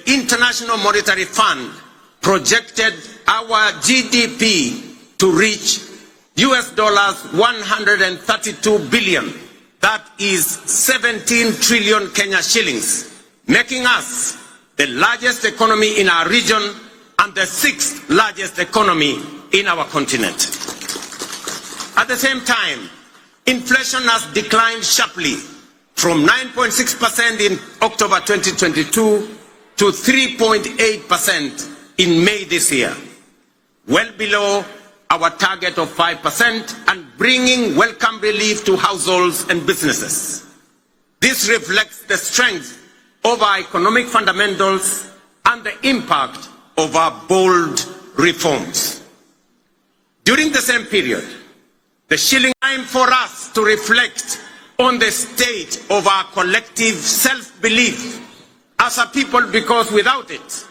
International Monetary Fund projected our GDP to reach US dollars 132 billion. That is 17 trillion Kenya shillings, making us the largest economy in our region and the 6th largest economy in our continent. At the same time, inflation has declined sharply from 9.6% in October 2022 to 3.8% in May this year, well below our target of 5% and bringing welcome relief to households and businesses. This reflects the strength of our economic fundamentals and the impact of our bold reforms. During the same period, the shilling time for us to reflect on the state of our collective self-belief as a people, because without it,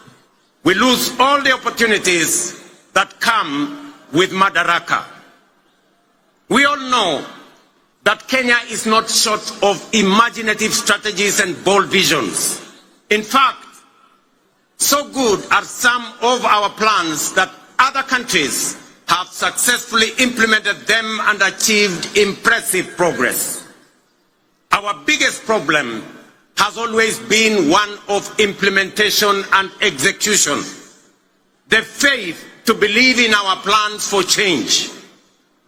we lose all the opportunities that come with Madaraka. We all know that Kenya is not short of imaginative strategies and bold visions. In fact, so good are some of our plans that other countries have successfully implemented them and achieved impressive progress. Our biggest problem has always been one of implementation and execution. The faith to believe in our plans for change,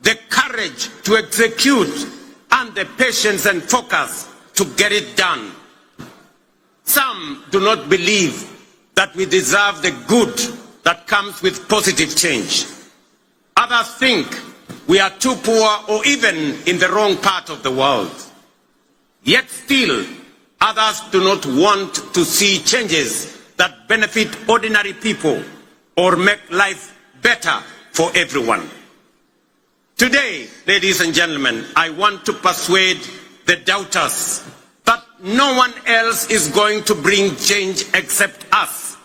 the courage to execute, and the patience and focus to get it done. Some do not believe that we deserve the good that comes with positive change. Others think we are too poor or even in the wrong part of the world. Yet still, others do not want to see changes that benefit ordinary people or make life better for everyone. Today, ladies and gentlemen, I want to persuade the doubters that no one else is going to bring change except us,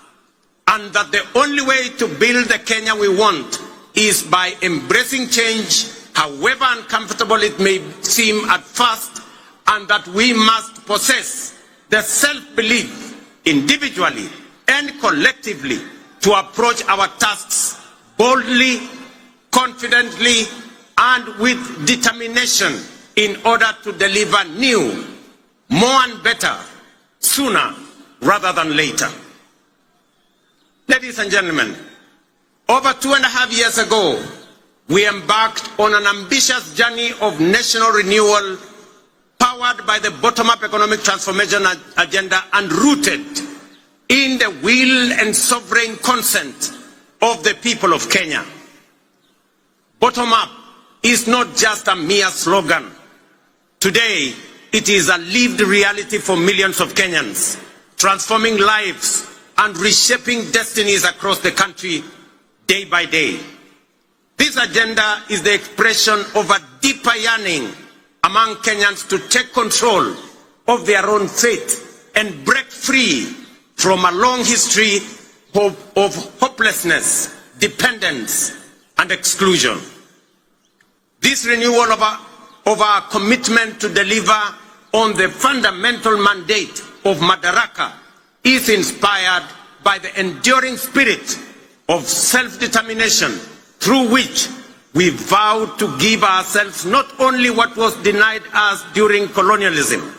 and that the only way to build the Kenya we want is by embracing change, however uncomfortable it may seem at first, and that we must possess the self-belief individually and collectively to approach our tasks boldly, confidently, and with determination in order to deliver new, more and better, sooner rather than later. Ladies and gentlemen, over 2.5 years ago, we embarked on an ambitious journey of national renewal powered by the bottom-up economic transformation agenda and rooted in the will and sovereign consent of the people of Kenya. Bottom-up is not just a mere slogan. Today, it is a lived reality for millions of Kenyans, transforming lives and reshaping destinies across the country day by day. This agenda is the expression of a deeper yearning among Kenyans to take control of their own fate and break free from a long history of hopelessness, dependence, and exclusion. This renewal of our commitment to deliver on the fundamental mandate of Madaraka is inspired by the enduring spirit of self-determination through which we vow to give ourselves not only what was denied us during colonialism,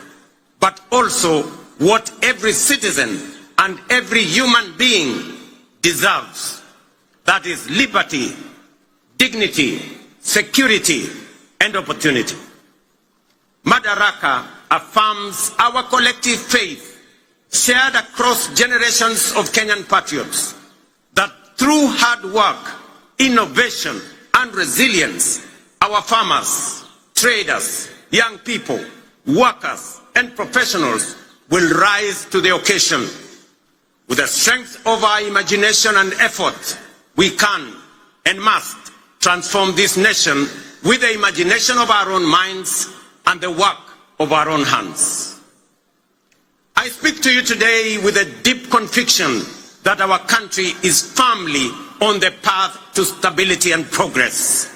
but also what every citizen and every human being deserves. That is liberty, dignity, security, and opportunity. Madaraka affirms our collective faith, shared across generations of Kenyan patriots, that through hard work, innovation, and resilience, our farmers, traders, young people, workers, and professionals will rise to the occasion. With the strength of our imagination and effort, we can and must transform this nation with the imagination of our own minds and the work of our own hands. I speak to you today with a deep conviction that our country is firmly on the path to stability and progress.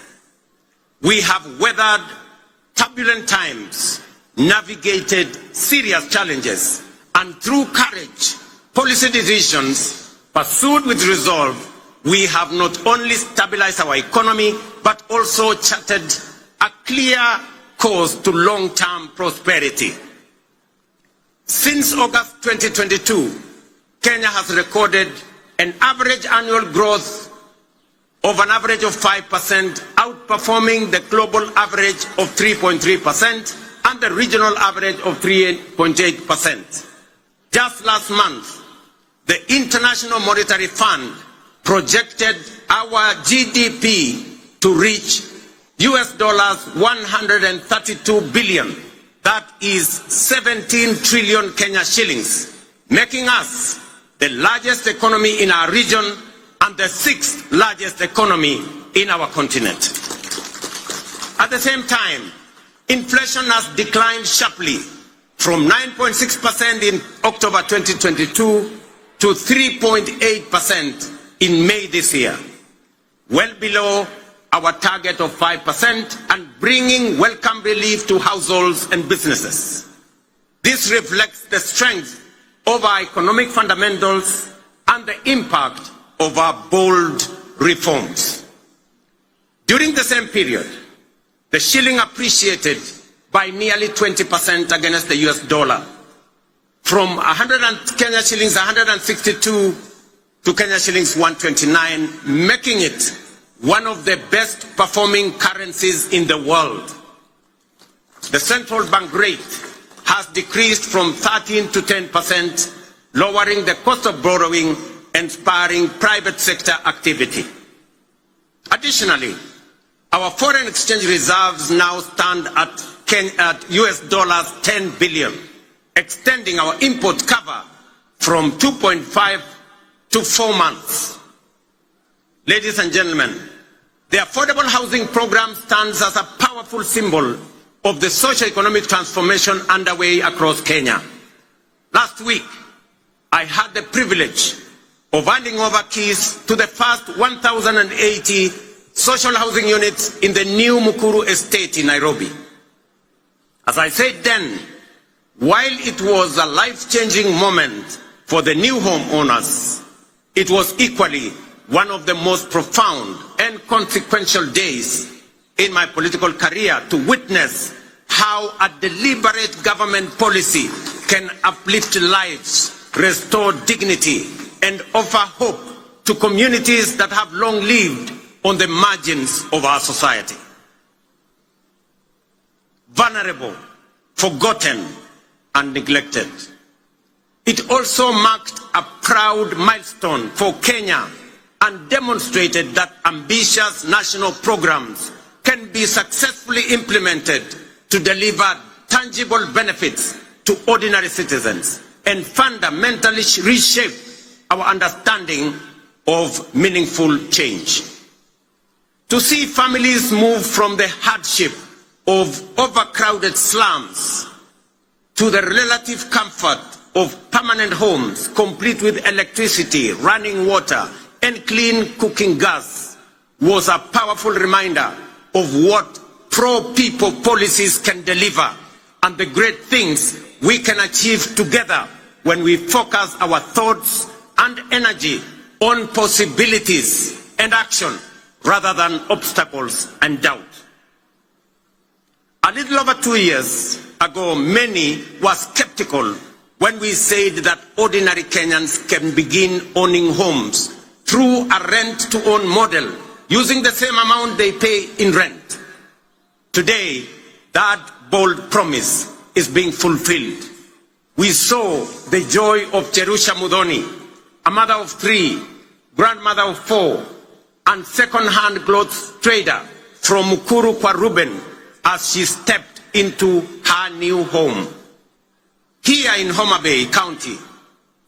We have weathered turbulent times, navigated serious challenges, and through courage, policy decisions pursued with resolve, we have not only stabilized our economy, but also charted a clear course to long-term prosperity. Since August 2022, Kenya has recorded an average annual growth of an average of 5%, outperforming the global average of 3.3% and the regional average of 3.8%. Just last month, the International Monetary Fund projected our GDP to reach US dollars 132 billion. That is 17 trillion Kenya shillings, making us the largest economy in our region and the 6th largest economy in our continent. At the same time, inflation has declined sharply from 9.6% in October 2022 to 3.8% in May this year, well below our target of 5% and bringing welcome relief to households and businesses. This reflects the strength of our economic fundamentals and the impact of our bold reforms. During the same period, the shilling appreciated by nearly 20% against the US dollar, from Kenya shillings 162 to Kenya shillings 129, making it one of the best performing currencies in the world. The central bank rate has decreased from 13 to 10%, lowering the cost of borrowing and spurring private sector activity. Additionally, our foreign exchange reserves now stand at US dollars 10 billion, extending our import cover from 2.5 to 4 months. Ladies and gentlemen, the affordable housing program stands as a powerful symbol of the socio-economic transformation underway across Kenya. Last week, I had the privilege of handing over keys to the first 1,080 social housing units in the new Mukuru estate in Nairobi. As I said then, while it was a life-changing moment for the new homeowners, it was equally one of the most profound and consequential days in my political career to witness how a deliberate government policy can uplift lives, restore dignity, and offer hope to communities that have long lived on the margins of our society. Vulnerable, forgotten, and neglected. It also marked a proud milestone for Kenya and demonstrated that ambitious national programs can be successfully implemented to deliver tangible benefits to ordinary citizens and fundamentally reshape our understanding of meaningful change. To see families move from the hardship of overcrowded slums to the relative comfort of permanent homes, complete with electricity, running water, and clean cooking gas, was a powerful reminder of what pro-people policies can deliver and the great things we can achieve together when we focus our thoughts and energy on possibilities and action rather than obstacles and doubt. A little over 2 years ago, many were skeptical when we said that ordinary Kenyans can begin owning homes through a rent-to-own model, using the same amount they pay in rent. Today, that bold promise is being fulfilled. We saw the joy of Cherusha Mudhoni, a mother of 3, grandmother of 4, and second-hand clothes trader from Mukuru kwa Ruben as she stepped into her new home. Here in Homa Bay County,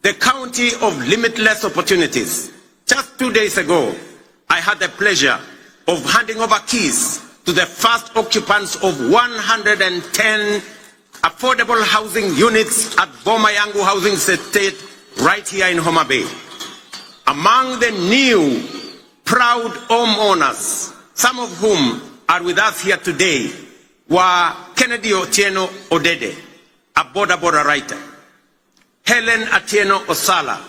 the county of limitless opportunities, just 2 days ago, I had the pleasure of handing over keys to the first occupants of 110 affordable housing units at Boma Yangu Housing Estate right here in Homa Bay. Among the new proud homeowners, some of whom are with us here today, were Kennedy Otieno Odede, a border writer, Helen Atieno Osala,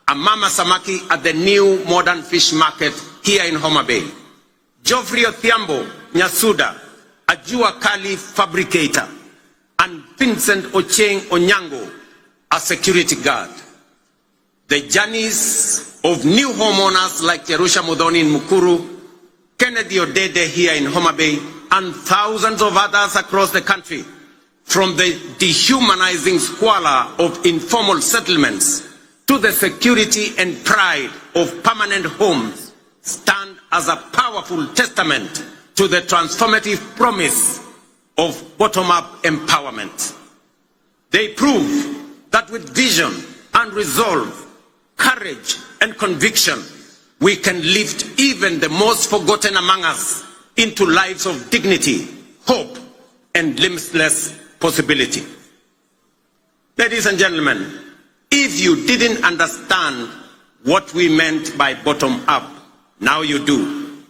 a mama samaki at the new modern fish market here in Homa Bay. Geoffrey Othiambo Nyasuda, a Jua Kali fabricator. And Vincent Ocheng Onyango, a security guard. The journeys of new homeowners like Jerusha Modoni in Mukuru, Kennedy Odede here in Homa Bay, and thousands of others across the country, from the dehumanizing squalor of informal settlements to the security and pride of permanent homes, stand as a powerful testament to the transformative promise of bottom-up empowerment. They prove that with vision and resolve, courage and conviction, we can lift even the most forgotten among us into lives of dignity, hope, and limitless possibility. Ladies and gentlemen, if you didn't understand what we meant by bottom-up, now you do.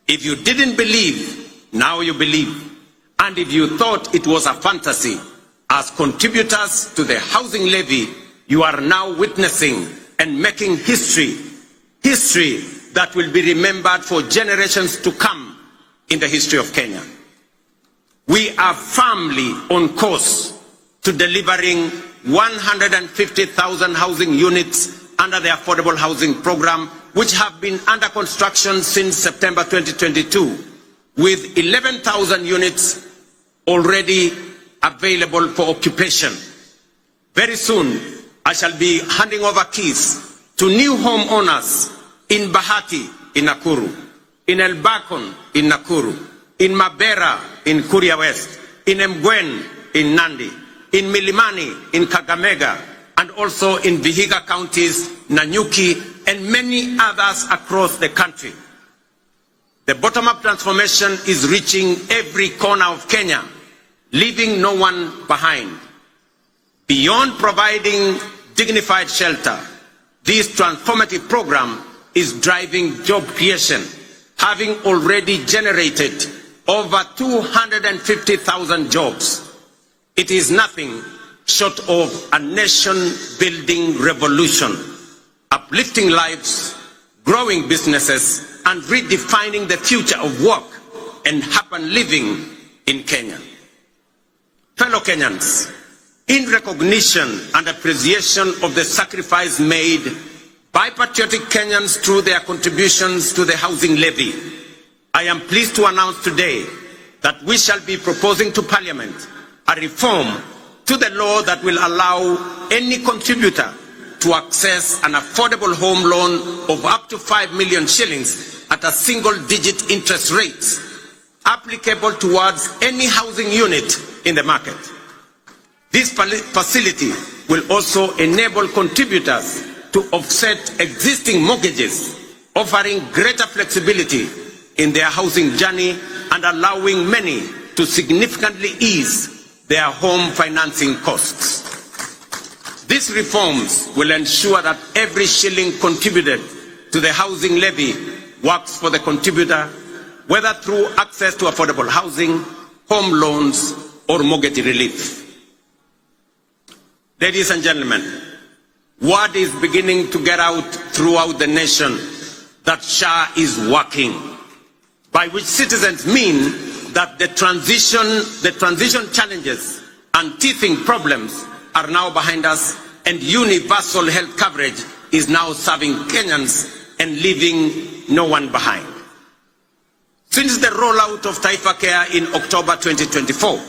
If you didn't believe, now you believe. And if you thought it was a fantasy, as contributors to the housing levy, you are now witnessing and making history that will be remembered for generations to come in the history of Kenya. We are firmly on course to delivering 150,000 housing units under the Affordable Housing Program, which have been under construction since September 2022, with 11,000 units already available for occupation. Very soon, I shall be handing over keys to new homeowners in Bahati, in Nakuru, in Elbakon, in Nakuru, in Mabera, in Kuria West, in Mgwen, in Nandi, in Milimani, in Kakamega, and also in Vihiga counties, Nanyuki, and many others across the country. The bottom-up transformation is reaching every corner of Kenya, leaving no one behind. Beyond providing dignified shelter, this transformative program is driving job creation, having already generated over 250,000 jobs. It is nothing short of a nation-building revolution, uplifting lives, growing businesses, and redefining the future of work and urban living in Kenya. Fellow Kenyans, in recognition and appreciation of the sacrifice made by patriotic Kenyans through their contributions to the housing levy, I am pleased to announce today that we shall be proposing to Parliament a reform to the law that will allow any contributor to access an affordable home loan of up to 5 million shillings at a single-digit interest rate, applicable towards any housing unit in the market. This facility will also enable contributors to offset existing mortgages, offering greater flexibility in their housing journey and allowing many to significantly ease their home financing costs. These reforms will ensure that every shilling contributed to the housing levy works for the contributor, whether through access to affordable housing, home loans, or mortgage relief. Ladies and gentlemen, word is beginning to get out throughout the nation that SHA is working, by which citizens mean that the transition challenges and teething problems are now behind us, and universal health coverage is now serving Kenyans and leaving no one behind. Since the rollout of Taifa Care in October 2024,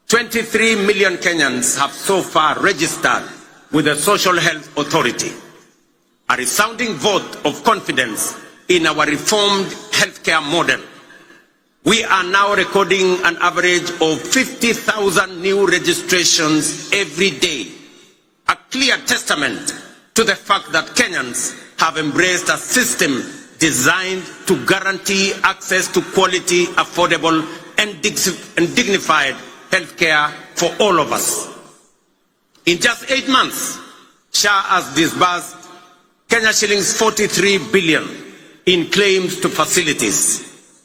23 million Kenyans have so far registered with the Social Health Authority, a resounding vote of confidence in our reformed healthcare model. We are now recording an average of 50,000 new registrations every day, a clear testament to the fact that Kenyans have embraced a system designed to guarantee access to quality, affordable, and dignified healthcare for all of us. In just 8 months, SHA has disbursed Kenya shillings 43 billion in claims to facilities,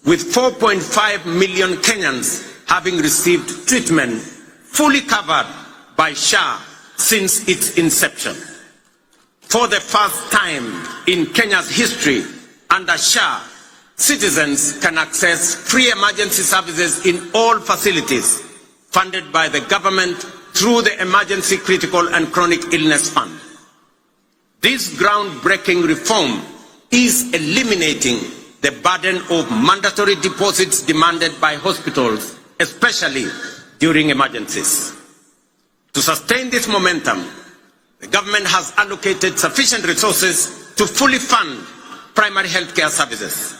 with 4.5 million Kenyans having received treatment fully covered by SHA since its inception. For the first time in Kenya's history, under SHA, citizens can access free emergency services in all facilities funded by the government through the Emergency Critical and Chronic Illness Fund. This groundbreaking reform is eliminating the burden of mandatory deposits demanded by hospitals, especially during emergencies. To sustain this momentum, the government has allocated sufficient resources to fully fund primary healthcare services.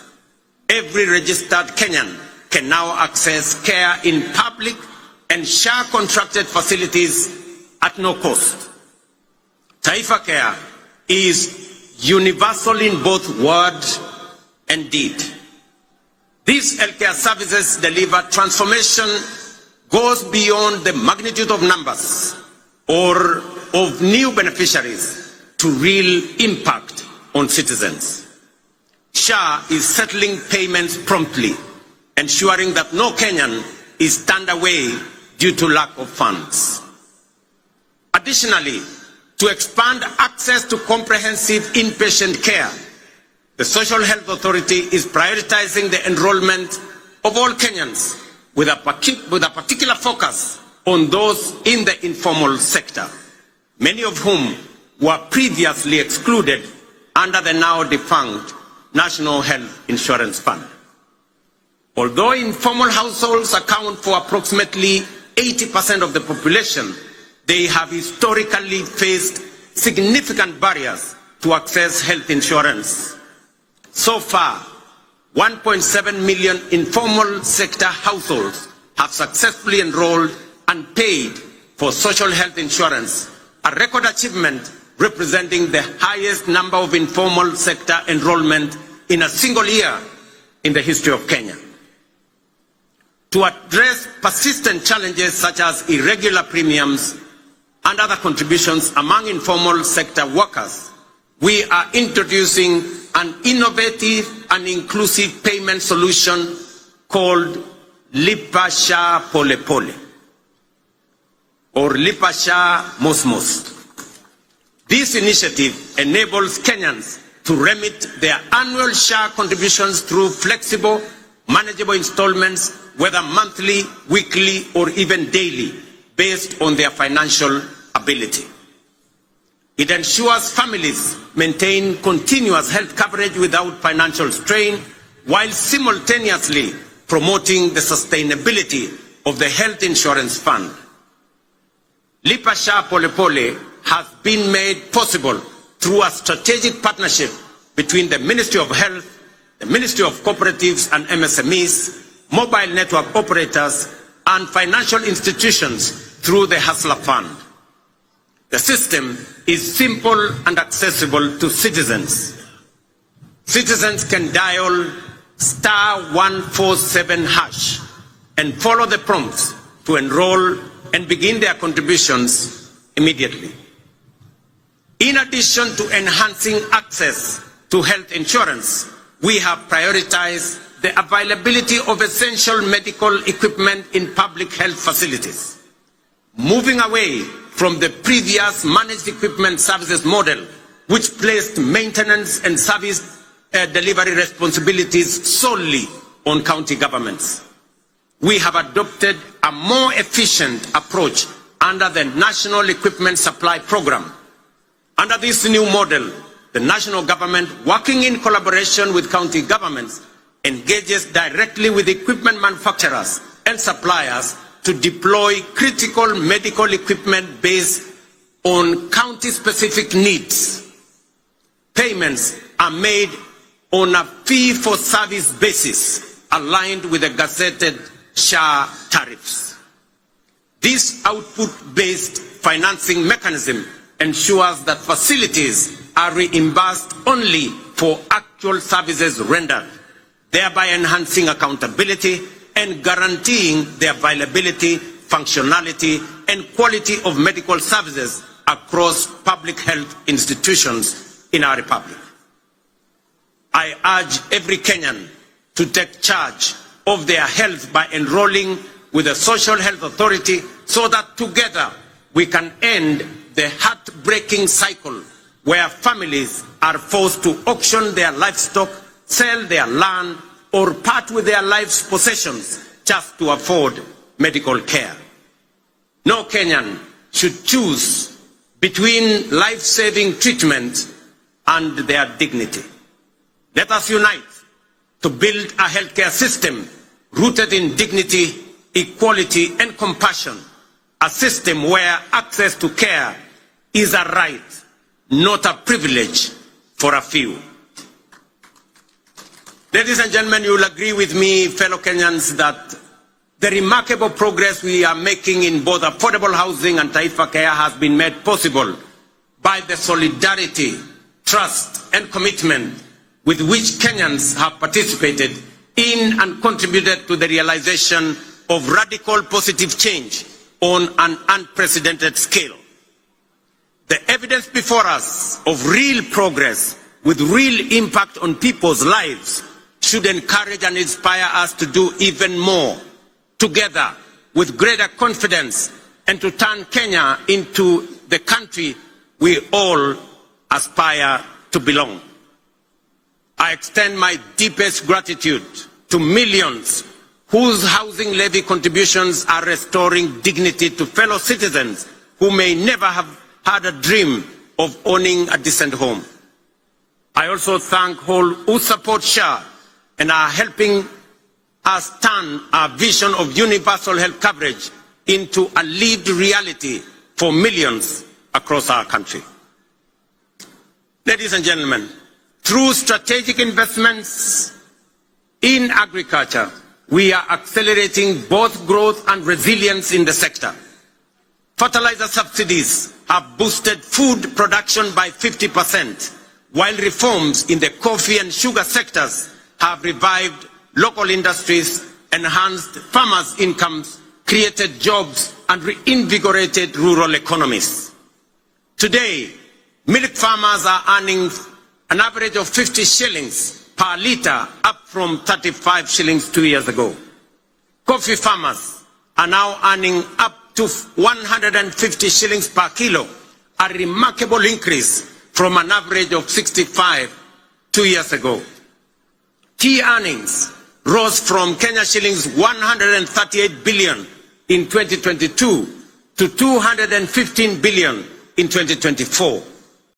Every registered Kenyan can now access care in public and SHA-contracted facilities at no cost. Taifa Care is universal in both word and deed. These healthcare services deliver transformation goes beyond the magnitude of numbers or of new beneficiaries to real impact on citizens. SHA is settling payments promptly, ensuring that no Kenyan is turned away due to lack of funds. Additionally, to expand access to comprehensive inpatient care, the Social Health Authority is prioritizing the enrollment of all Kenyans with a particular focus on those in the informal sector, many of whom were previously excluded under the now defunct National Health Insurance Fund. Although informal households account for approximately 80% of the population, they have historically faced significant barriers to access health insurance. So far, 1.7 million informal sector households have successfully enrolled and paid for social health insurance, a record achievement representing the highest number of informal sector enrollment in a single year in the history of Kenya. To address persistent challenges such as irregular premiums and other contributions among informal sector workers, we are introducing an innovative and inclusive payment solution called Lipa SHA Pole Pole or Lipa SHA Mos Mos. This initiative enables Kenyans to remit their annual SHA contributions through flexible, manageable installments, whether monthly, weekly, or even daily, based on their financial ability. It ensures families maintain continuous health coverage without financial strain, while simultaneously promoting the sustainability of the health insurance fund. Lipa SHA Pole Pole has been made possible through a strategic partnership between the Ministry of Health, the Ministry of Cooperatives and MSMEs, mobile network operators, and financial institutions through the Hustler Fund. The system is simple and accessible to citizens. Citizens can dial *147# and follow the prompts to enroll and begin their contributions immediately. In addition to enhancing access to health insurance, we have prioritized the availability of essential medical equipment in public health facilities, moving away from the previous managed equipment services model, which placed maintenance and service delivery responsibilities solely on county governments. We have adopted a more efficient approach under the National Equipment Supply Program. Under this new model, the national government, working in collaboration with county governments, engages directly with equipment manufacturers and suppliers to deploy critical medical equipment based on county-specific needs. Payments are made on a fee-for-service basis, aligned with the gazetted SHA tariffs. This output-based financing mechanism ensures that facilities are reimbursed only for actual services rendered, thereby enhancing accountability and guaranteeing the availability, functionality, and quality of medical services across public health institutions in our republic. I urge every Kenyan to take charge of their health by enrolling with the Social Health Authority so that together we can end the heartbreaking cycle where families are forced to auction their livestock, sell their land, or part with their life's possessions just to afford medical care. No Kenyan should choose between life-saving treatment and their dignity. Let us unite to build a healthcare system rooted in dignity, equality, and compassion, a system where access to care is a right, not a privilege for a few. Ladies and gentlemen, you will agree with me, fellow Kenyans, that the remarkable progress we are making in both affordable housing and Taifa Care has been made possible by the solidarity, trust, and commitment with which Kenyans have participated in and contributed to the realization of radical positive change on an unprecedented scale. The evidence before us of real progress with real impact on people's lives should encourage and inspire us to do even more together with greater confidence and to turn Kenya into the country we all aspire to belong. I extend my deepest gratitude to millions whose housing levy contributions are restoring dignity to fellow citizens who may never have had a dream of owning a decent home. I also thank all who support SHA and are helping us turn our vision of universal health coverage into a lived reality for millions across our country. Ladies and gentlemen, through strategic investments in agriculture, we are accelerating both growth and resilience in the sector. Fertilizer subsidies have boosted food production by 50%, while reforms in the coffee and sugar sectors have revived local industries, enhanced farmers' incomes, created jobs, and reinvigorated rural economies. Today, milk farmers are earning an average of 50 shillings per litre, up from 35 shillings 2 years ago. Coffee farmers are now earning up to 150 shillings per kilo, a remarkable increase from an average of 65 2 years ago. Tea earnings rose from Kenya shillings 138 billion in 2022 to 215 billion in 2024.